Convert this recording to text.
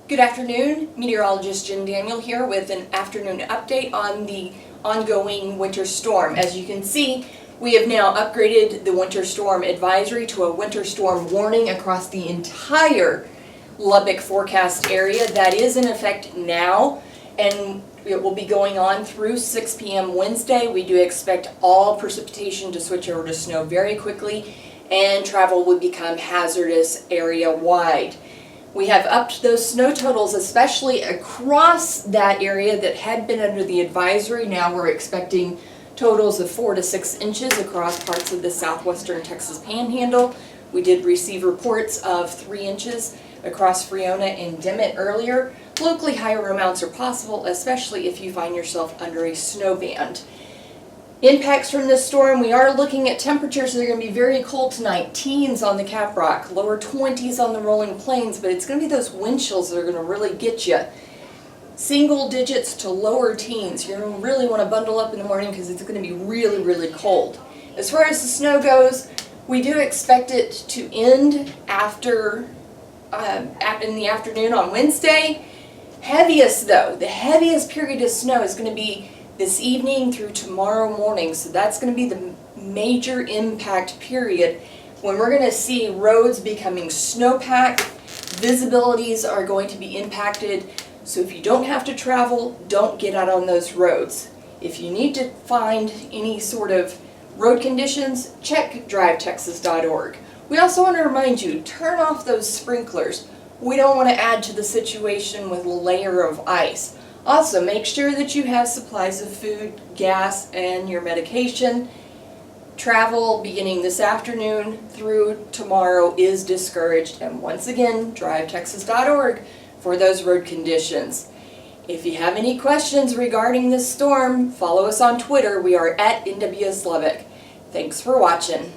Good afternoon, meteorologist Jen Daniel here with an afternoon update on the ongoing winter storm. As you can see, we have now upgraded the winter storm advisory to a winter storm warning across the entire Lubbock Forecast Area. That is in effect now, and it will be going on through 6 p.m. Wednesday. We do expect all precipitation to switch over to snow very quickly, and travel would become hazardous area-wide. We have upped those snow totals, especially across that area that had been under the advisory. Now we're expecting totals of 4 to 6 inches across parts of the southwestern Texas Panhandle. We did receive reports of 3 inches across Freona and Dimmitt earlier. Locally, higher amounts are possible, especially if you find yourself under a snow band. Impacts from this storm, we are looking at temperatures that are going to be very cold tonight. Teens on the Cap Rock, lower 20s on the rolling plains, but it's going to be those wind chills that are going to really get you. Single digits to lower teens. You're going to really want to bundle up in the morning because it's going to be really, really cold. As far as the snow goes, we do expect it to end in the afternoon on Wednesday. Heaviest though, the heaviest period of snow is going to be this evening through tomorrow morning. So that's going to be the major impact period when we're going to see roads becoming snowpacked. Visibilities are going to be impacted. So if you don't have to travel, don't get out on those roads. If you need to find any sort of road conditions, check drivetexas.org. We also want to remind you, turn off those sprinklers. We don't want to add to the situation with a layer of ice. Also, make sure that you have supplies of food, gas, and your medication. Travel beginning this afternoon through tomorrow is discouraged. And once again, drivetexas.org for those road conditions. If you have any questions regarding this storm, follow us on Twitter. We are at NWS Lubbock. Thanks for watching.